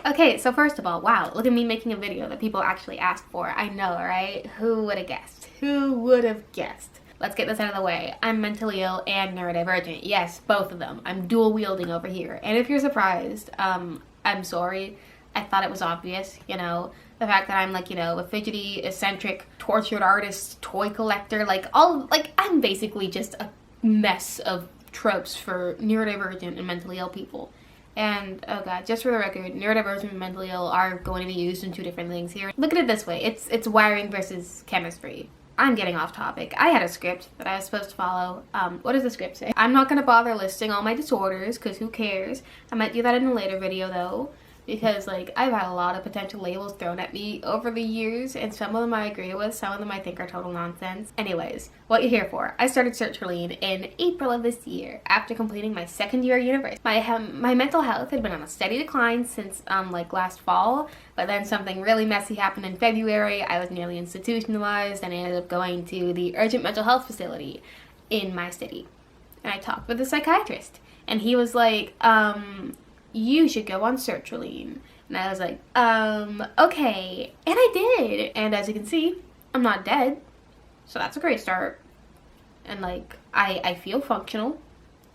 Okay, so first of all, wow, look at me making a video that people actually asked for. I know, right? Who would have guessed? Who would have guessed? Let's get this out of the way. I'm mentally ill and neurodivergent. Yes, both of them. I'm dual wielding over here. And if you're surprised, I'm sorry. I thought it was obvious, the fact that I'm like, a fidgety, eccentric, tortured artist, toy collector, I'm basically just a mess of tropes for neurodivergent and mentally ill people. And oh god, just for the record, neurodivergent and mentally ill are going to be used in two different things here. Look at it this way: it's wiring versus chemistry. I'm getting off topic. I had a script that I was supposed to follow. What does the script say? I'm not gonna bother listing all my disorders, because who cares? I might do that in a later video though, because I've had a lot of potential labels thrown at me over the years, and some of them I agree with, some of them I think are total nonsense. Anyways, what you're here for. I started sertraline in April of this year after completing my second year of university. My mental health had been on a steady decline since last fall, but then something really messy happened in February. I was nearly institutionalized and I ended up going to the urgent mental health facility in my city. And I talked with a psychiatrist, and he was like, you should go on sertraline. And I was like, okay. And I did. And as you can see, I'm not dead. So that's a great start. And I feel functional.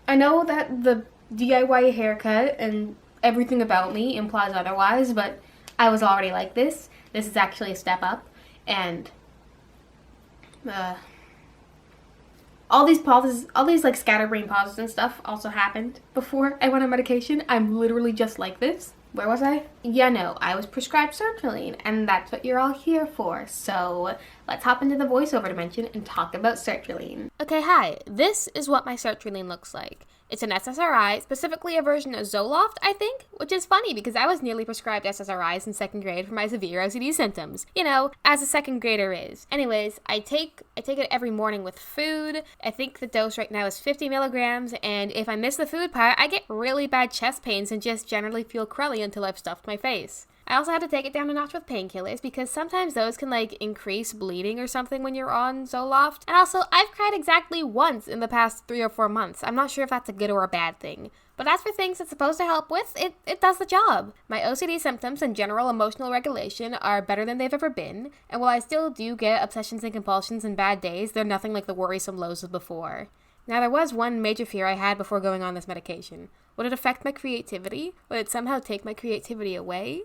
I know that the DIY haircut and everything about me implies otherwise, but I was already like this. This is actually a step up. And all these pauses, all these scatterbrain pauses and stuff also happened before I went on medication. I'm literally just like this. Where was I? Yeah, no, I was prescribed sertraline, and that's what you're all here for. So let's hop into the voiceover dimension and talk about sertraline. Okay, hi. This is what my sertraline looks like. It's an SSRI, specifically a version of Zoloft, I think, which is funny because I was nearly prescribed SSRIs in second grade for my severe OCD symptoms. As a second grader is. Anyways, I take it every morning with food. I think the dose right now is 50 milligrams, and if I miss the food part, I get really bad chest pains and just generally feel crully until I've stuffed my face. I also had to take it down a notch with painkillers because sometimes those can increase bleeding or something when you're on Zoloft. And also, I've cried exactly once in the past 3 or 4 months. I'm not sure if that's a good or a bad thing. But as for things it's supposed to help with, it does the job. My OCD symptoms and general emotional regulation are better than they've ever been. And while I still do get obsessions and compulsions and bad days, they're nothing like the worrisome lows of before. Now, there was one major fear I had before going on this medication. Would it affect my creativity? Would it somehow take my creativity away?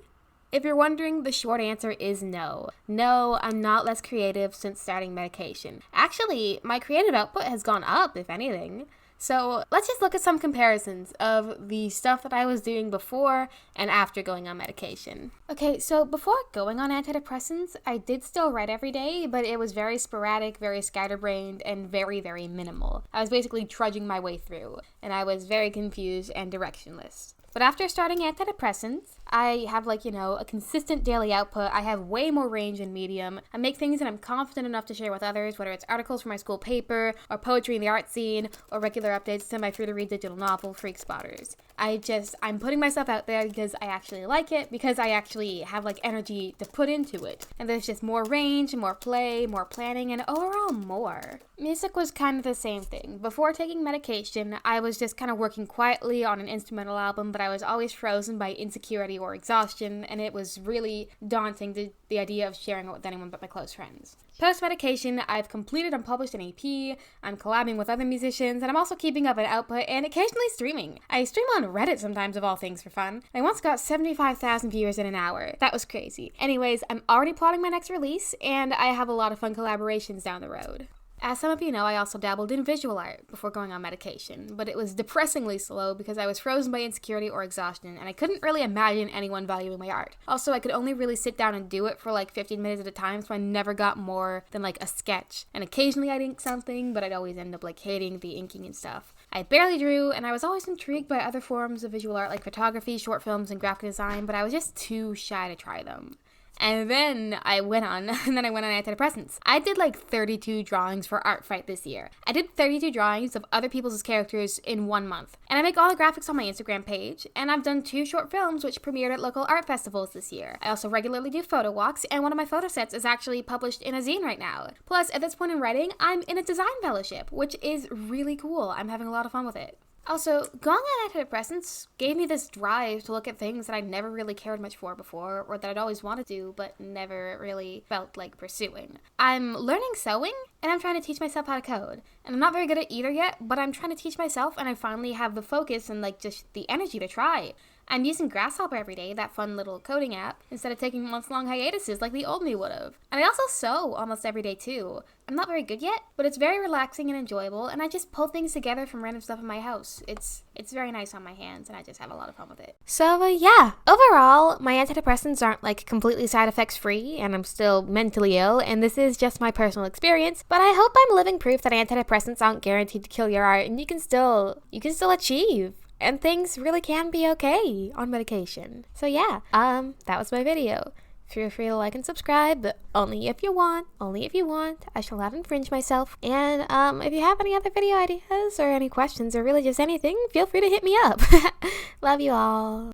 If you're wondering, the short answer is no. No, I'm not less creative since starting medication. Actually, my creative output has gone up, if anything. So let's just look at some comparisons of the stuff that I was doing before and after going on medication. Okay, so before going on antidepressants, I did still write every day, but it was very sporadic, very scatterbrained, and very, very minimal. I was basically trudging my way through, and I was very confused and directionless. But after starting antidepressants, I have a consistent daily output. I have way more range in Medium. I make things that I'm confident enough to share with others, whether it's articles for my school paper, or poetry in the art scene, or regular updates to my free-to-read digital novel, Freak Spotters. I'm putting myself out there because I actually like it, because I actually have energy to put into it. And there's just more range, more play, more planning, and overall more. Music was kind of the same thing. Before taking medication, I was just kind of working quietly on an instrumental album, but I was always frozen by insecurity or exhaustion, and it was really daunting, the idea of sharing it with anyone but my close friends. Post-medication, I've completed and published an EP, I'm collabing with other musicians, and I'm also keeping up an output and occasionally streaming. I stream on Reddit sometimes of all things for fun. I once got 75,000 viewers in an hour. That was crazy. Anyways, I'm already plotting my next release, and I have a lot of fun collaborations down the road. As some of you know, I also dabbled in visual art before going on medication, but it was depressingly slow because I was frozen by insecurity or exhaustion, and I couldn't really imagine anyone valuing my art. Also, I could only really sit down and do it for 15 minutes at a time, so I never got more than a sketch. And occasionally I'd ink something, but I'd always end up hating the inking and stuff. I barely drew, and I was always intrigued by other forms of visual art like photography, short films, and graphic design, but I was just too shy to try them. And then I went on antidepressants. I did 32 drawings for Art Fright this year. I did 32 drawings of other people's characters in 1 month. And I make all the graphics on my Instagram page. And I've done 2 short films which premiered at local art festivals this year. I also regularly do photo walks, and one of my photo sets is actually published in a zine right now. Plus, at this point in writing, I'm in a design fellowship, which is really cool. I'm having a lot of fun with it. Also, going on antidepressants gave me this drive to look at things that I never really cared much for before, or that I'd always wanted to do, but never really felt like pursuing. I'm learning sewing, and I'm trying to teach myself how to code. And I'm not very good at either yet, but I'm trying to teach myself, and I finally have the focus and just the energy to try. I'm using Grasshopper every day, that fun little coding app, instead of taking months-long hiatuses like the old me would have. And I also sew almost every day too. I'm not very good yet, but it's very relaxing and enjoyable, and I just pull things together from random stuff in my house. It's very nice on my hands, and I just have a lot of fun with it. So yeah, overall, my antidepressants aren't completely side effects free, and I'm still mentally ill, and this is just my personal experience, but I hope I'm living proof that antidepressants aren't guaranteed to kill your art, and you can still achieve. And things really can be okay on medication. So yeah, that was my video. Feel free to like and subscribe, but only if you want. Only if you want. I shall not infringe myself. And if you have any other video ideas or any questions or really just anything, feel free to hit me up. Love you all.